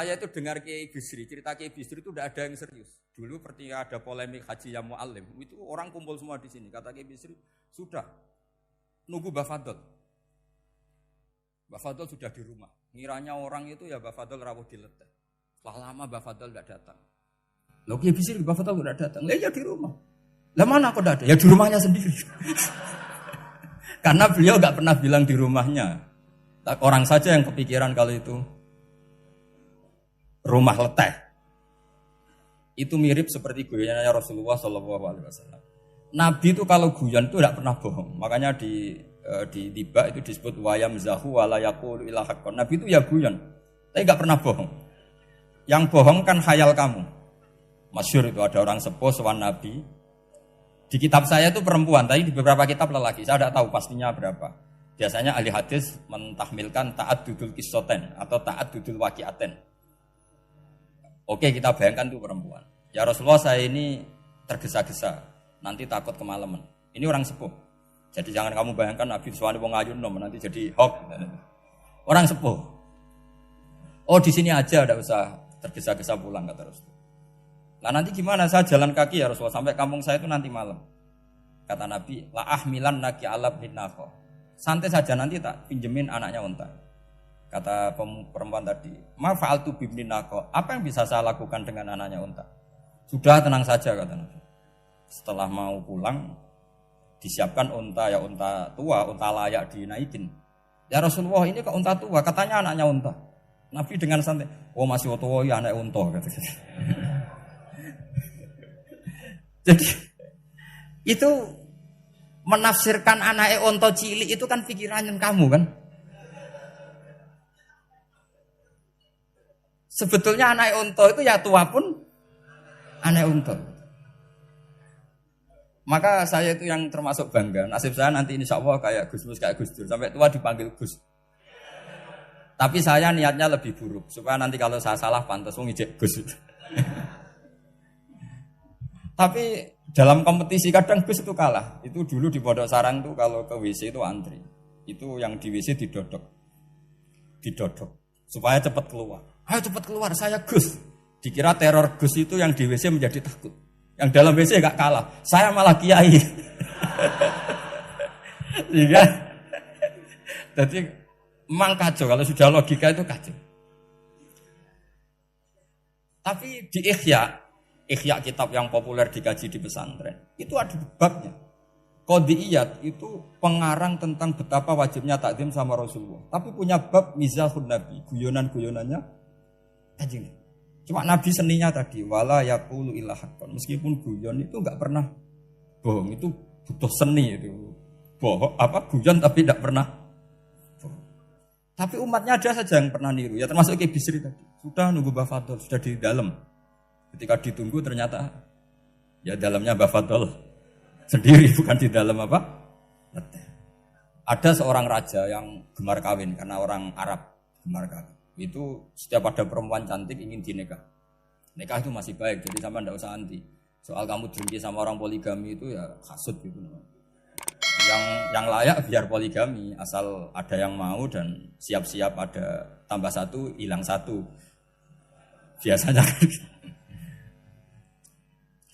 saya itu dengar Kiai Bisri, cerita Kiai Bisri itu tidak ada yang serius. Dulu ketika ada polemik Haji yang Mu'alim, itu orang kumpul semua di sini. Kata Kiai Bisri, sudah, nunggu Mbah Fadl. Mbah Fadl sudah di rumah. Ngiranya orang itu ya Mbah Fadl rawuh dileteh. Setelah lama Mbah Fadl tidak datang. Loh Kiai Bisri, Mbah Fadl tidak datang. Lah ya di rumah. Lah mana kok tidak ada? Ya di rumahnya sendiri. Karena beliau enggak pernah bilang di rumahnya. Orang saja yang kepikiran kalau itu rumah leteh. Itu mirip seperti guyonannya Rasulullah SAW. Nabi itu kalau guyon itu tidak pernah bohong. Makanya di tiba itu disebut wayam zahu wala yaqulu illa haqqan. Nabi itu ya guyon, tapi enggak pernah bohong. Yang bohong kan khayal kamu. Masyhur itu ada orang sepuh sowan Nabi. Di kitab saya itu perempuan, tapi di beberapa kitab lelaki. Saya tidak tahu pastinya berapa. Biasanya ahli hadis mentahmilkan taat dudul kisoten atau taat dudul wakiaten. Oke, kita bayangkan itu perempuan. Ya Rasulullah, saya ini tergesa-gesa, nanti takut kemalaman. Ini orang sepuh. Jadi jangan kamu bayangkan Nabi suami wong ayu nom nanti jadi hoax. Orang sepuh. Oh di sini aja, tidak usah tergesa-gesa pulang kata Rasulullah. Nah nanti gimana? Saya jalan kaki ya Rasulullah sampai kampung saya itu nanti malam. Kata Nabi, la ahmilan naki alab binako. Santai saja nanti tak pinjemin anaknya unta. Kata perempuan tadi, ma fa'altu bibninako. Apa yang bisa saya lakukan dengan anaknya unta? Sudah tenang saja kata Nabi. Setelah mau pulang, disiapkan unta ya unta tua, unta layak dinaikin. Ya Rasulullah ini kok unta tua? Katanya anaknya unta. Nabi dengan santai, oh masih tua ya anak unta. Jadi itu menafsirkan anaknya unta cilik itu kan pikirannya kamu kan. Sebetulnya anak unta itu ya tua pun anak unta. Maka saya itu yang termasuk bangga. Nasib saya nanti insya Allah kayak Gus Mus, kayak Gus Dur. Sampai tua dipanggil Gus. Tapi saya niatnya lebih buruk. Supaya nanti kalau saya salah pantas ngijek Gus. Tapi dalam kompetisi kadang Gus itu kalah. Itu dulu di Pondok Sarang tuh kalau ke WC itu antri. Itu yang di WC didodok. Supaya cepat keluar. Ayo cepat keluar, saya Gus. Dikira teror Gus itu yang di WC menjadi takut. Yang dalam WC gak kalah. Saya malah kiai. Sehingga jadi memang kacau. Kalau sudah logika itu kacau. Tapi di Ihya kitab yang populer dikaji di pesantren, itu ada babnya. Qadiyat itu pengarang tentang betapa wajibnya takzim sama Rasulullah. Tapi punya bab mizahun Nabi, guyonan-guyonannya Kanjeng. Cuma Nabi seninya tadi wala yaqulu illa haqqan. Meskipun guyon itu enggak pernah bohong, itu butuh seni itu. Bohong guyon tapi tidak pernah bohong. Tapi umatnya ada saja yang pernah niru, ya termasuk Kiai Bisri tadi. Sudah nunggu Mbah Fadl, sudah di dalam. Ketika ditunggu ternyata ya dalamnya Mbah Fadl sendiri, bukan di dalam apa? Ada seorang raja yang gemar kawin karena orang Arab gemar kawin. Itu setiap ada perempuan cantik ingin dinikah. Nikah itu masih baik, jadi sama ndak usah anti. Soal kamu dengki sama orang poligami itu ya hasud gitu. Yang layak biar poligami, asal ada yang mau dan siap-siap ada tambah satu, hilang satu. Biasanya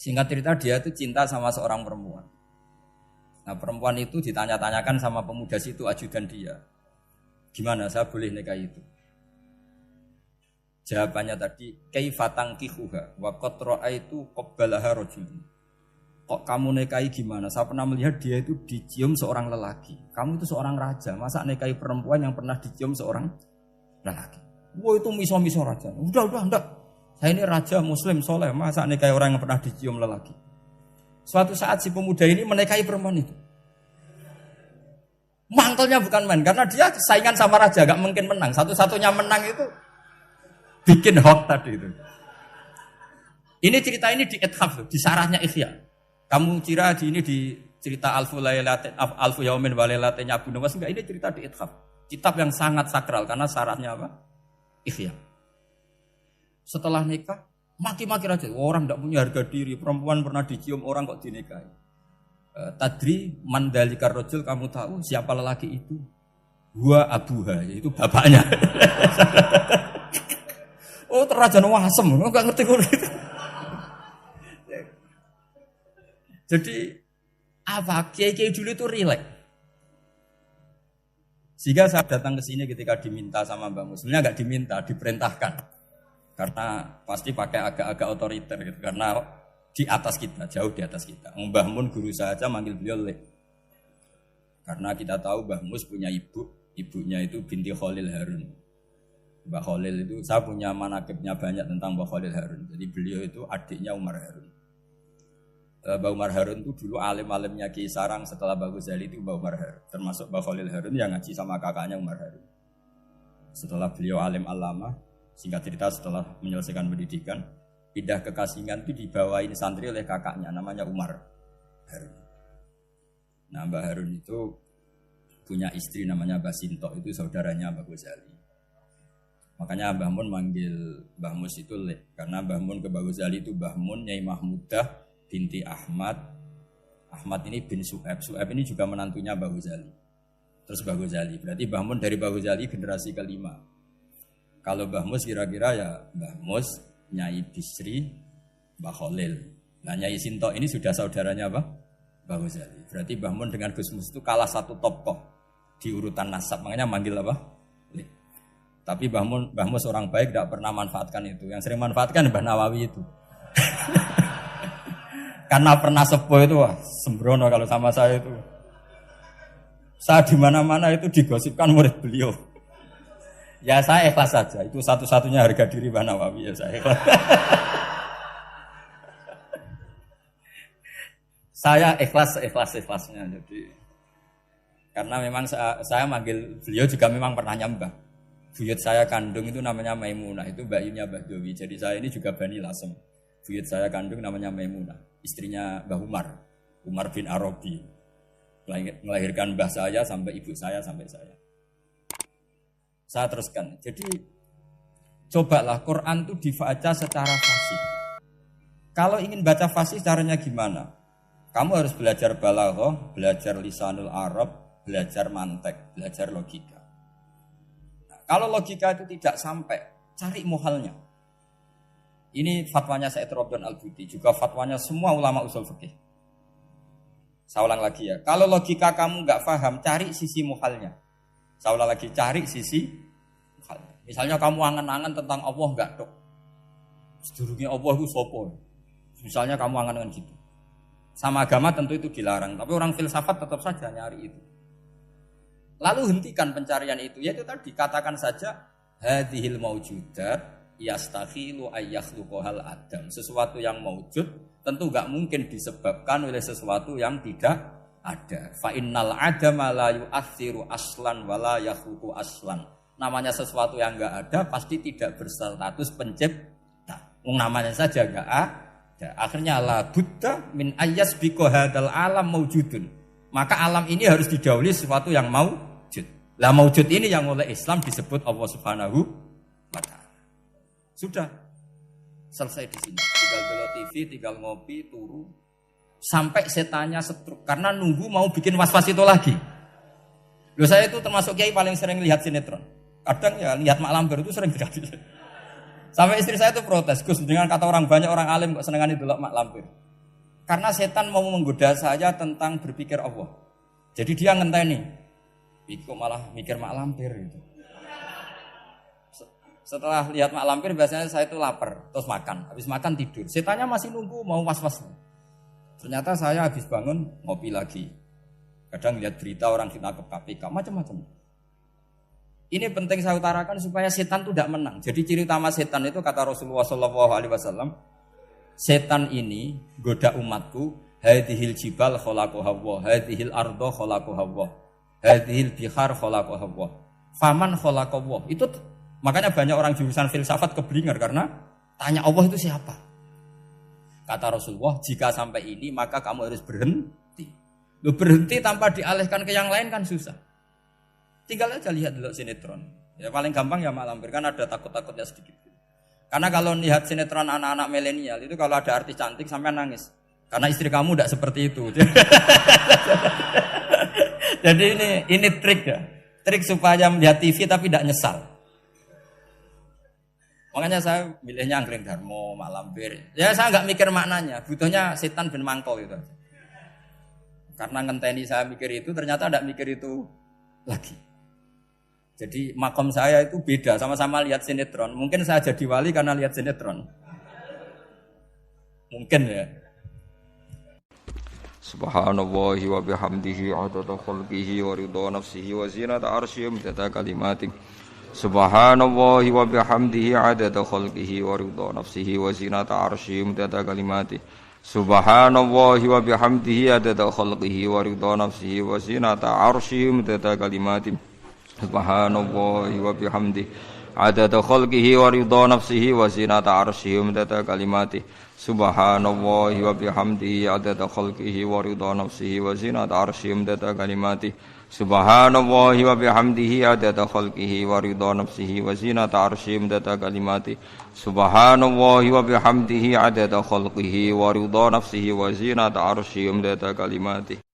singkat cerita dia itu cinta sama seorang perempuan. Nah perempuan itu ditanya-tanyakan sama pemuda situ ajudan dia. Gimana saya boleh nikah itu? Jawabannya tadi kaifa tankihuha wa qad ra'aitu qabbalaha rajulun. Kok kamu nikahi gimana? Saya pernah melihat dia itu dicium seorang lelaki. Kamu itu seorang raja, masa nikahi perempuan yang pernah dicium seorang lelaki? Wah itu miso-miso raja. Udah enggak. Saya ini raja muslim soleh, masa nikahi orang yang pernah dicium lelaki? Suatu saat si pemuda ini menikahi perempuan itu. Mangkelnya bukan main, karena dia saingan sama raja, gak mungkin menang. Satu-satunya menang itu bikin hoax tadi itu. Ini cerita ini di Ithaf, di sarahnya Ihya. Kamu kira ini di cerita Alfu Yaumin wa Lailatin Abu Nawas, enggak, ini cerita di Ithaf. Kitab yang sangat sakral karena sarahnya apa? Ihya. Setelah nikah, maki-maki raja. Orang tidak punya harga diri, perempuan pernah dicium orang kok dinikahi. Tadri mandalikar rajul, kamu tahu siapa lelaki itu? Huwa abuha, yaitu bapaknya. Oh, Raja Wasem, enggak ngerti kok gitu. Jadi apa kiai-kiai dulu itu rileks. Sehingga saya datang ke sini ketika diminta sama Mbak Mus. Sebenarnya enggak diminta, diperintahkan. Karena pasti pakai agak-agak otoriter gitu. Karena di atas kita, jauh di atas kita. Mbah Mun guru saya aja manggil beliau Lek. Karena kita tahu Mbah Mus punya ibunya itu binti Khalil Harun. Mbah Khalil itu, saya punya manakibnya banyak tentang Mbah Khalil Harun. Jadi beliau itu adiknya Umar Harun. Mbah Umar Harun itu dulu alim-alimnya Ki Sarang, setelah Mbah Ghazali itu Mbah Umar Harun. Termasuk Mbah Khalil Harun yang ngaji sama kakaknya Umar Harun. Setelah beliau alim alama, singkat cerita setelah menyelesaikan pendidikan, pindah ke Kasingan itu dibawain santri oleh kakaknya namanya Umar Harun. Nah Mbah Harun itu punya istri namanya Mbah Sinto, itu saudaranya Mbah Ghazali. Makanya Mbah Mun manggil Mbah Mus itu Lek, karena Mbah Mun ke Mbah Ghazali itu Mbah Mun Nyai Mahmudah binti Ahmad. Ahmad ini bin Su'aib. Su'aib ini juga menantunya Mbah Ghazali. Terus Mbah Ghazali, berarti Mbah Mun dari Mbah Ghazali generasi kelima. Kalau Mbah Mus kira-kira ya Mbah Mus, Nyai Bisri, Mbah Khalil. Nah Nyai Sinto ini sudah saudaranya apa? Mbah Ghazali. Berarti Mbah Mun dengan Gus Mus itu kalah satu tokoh di urutan nasab. Makanya manggil apa? Lek. Tapi Mbah Mus orang baik, tidak pernah manfaatkan itu. Yang sering manfaatkan Mbah Nawawi itu. Karena pernah sepuh itu, wah sembrono kalau sama saya itu. Saya di mana-mana itu digosipkan murid beliau. Ya saya ikhlas saja. Itu satu-satunya harga diri Mbah Nawawi, ya saya ikhlas. Saya ikhlasnya. Jadi karena memang saya manggil beliau juga memang pernah nyembah. Buyut saya kandung itu namanya Maimunah, itu mbaknya Mbah Dowi. Jadi saya ini juga Bani Lasem. Buyut saya kandung namanya Maimunah, istrinya Mbah Umar bin Arabi. Melahirkan mbah saya sampai ibu saya sampai saya. Saya teruskan. Jadi cobalah Quran itu dibaca secara fasih. Kalau ingin baca fasih caranya gimana? Kamu harus belajar balaghah, belajar lisanul Arab, belajar mantek, belajar logika. Nah, kalau logika itu tidak sampai, cari muhalnya. Ini fatwanya Said Robdan Al-Budi, juga fatwanya semua ulama usul fikih. Saya ulang lagi ya. Kalau logika kamu nggak paham, cari sisi muhalnya. Saya ulang lagi, cari sisi muhalnya. Misalnya kamu angan-angan tentang Allah nggak dok. Sedurungnya Allah itu sopo. Misalnya kamu angan-angan gitu. Sama agama tentu itu dilarang, tapi orang filsafat tetap saja nyari itu. Lalu hentikan pencarian itu, yaitu tadi katakan saja hadhil maujudat yastakhilu ayyakhluqahal adam. Sesuatu yang maujud tentu enggak mungkin disebabkan oleh sesuatu yang tidak ada. Fa innal adama la yu'athiru aslan wa la yakhluqu aslan. Namanya sesuatu yang enggak ada pasti tidak berstatus pencipta. Namanya saja enggak ada. Akhirnya la budda min ayyasbiqa hadzal alam maujudun. Maka alam ini harus didahului sesuatu yang maujud. Lah maujud ini yang oleh Islam disebut Allah Subhanahu wa taala. Sudah selesai di sini. Tinggal belok TV, tinggal ngopi, turu sampai setannya setruk karena nunggu mau bikin was-was itu lagi. Loh saya itu termasuk kiai paling sering lihat sinetron. Kadang ya lihat Mak Lampir itu sering jadi. Sampai istri saya itu protes, Gus, dengan kata orang banyak orang alim kok senengan itu Mak Lampir. Karena setan mau menggoda saya tentang berpikir Allah. Jadi dia ngenteni. Kok malah mikir Mak Lampir gitu. Setelah lihat Mak Lampir biasanya saya itu lapar, terus makan. Habis makan tidur. Setannya masih nunggu mau was-was. Ternyata saya habis bangun ngopi lagi. Kadang lihat berita orang ditangkap KPK, macam-macam. Ini penting saya utarakan supaya setan itu tidak menang. Jadi ciri utama setan itu kata Rasulullah SAW, setan ini goda umatku, hadhil jibal khalaqaha Allah, hadhil ardo khalaqaha Allah, hadhil bihar khalaqaha Allah, faman khalaqaha Allah. Itu makanya banyak orang jurusan filsafat keblinger karena tanya Allah itu siapa. Kata Rasulullah, jika sampai ini maka kamu harus berhenti. Lu berhenti tanpa dialihkan ke yang lain kan susah. Tinggal aja lihat dulu sinetron. Ya paling gampang ya Mak Lampir, kan ada takut-takutnya sedikit. Karena kalau lihat sinetron anak-anak milenial itu kalau ada artis cantik sampai nangis. Karena istri kamu tidak seperti itu. Jadi ini trik ya. Trik supaya melihat TV tapi tidak nyesal. Makanya saya milihnya Anggrek Darmo, Mak Lampir. Ya saya nggak mikir maknanya, butuhnya setan bin mangkol itu. Karena ngenteni saya mikir itu, ternyata tidak mikir itu lagi. Jadi makom saya itu beda, sama-sama lihat sinetron. Mungkin saya jadi wali karena lihat sinetron. Mungkin ya. Subhanallahi wa bihamdihi adada khalqihi wa ridha nafsihi wa zinata arsyihi midada kalimatihi. Subhanallahi wa bihamdihi adada khalqihi wa ridha nafsihi wa zinata arsyihi midada kalimatihi. Subhanallahi wa bihamdihi adada khalqihi wa ridha nafsihi wa zinata arsyihi midada kalimatihi. Subhanallahi wa bihamdihi adada khalqihi wa ridha nafsihi wa zinata arsyihi midada kalimatihi. Subhanallahi wa bihamdihi adada khalqihi wa ridha nafsihi wa zinata arsyihi midada kalimatihi. Subhanallahi wa bihamdihi adada khalqihi wa ridha nafsihi wa zinata arsyihi midada kalimatihi. Subhanallahi wa bihamdihi adada khalqihi wa ridha nafsihi wa zinata arsyihi midada kalimatihi.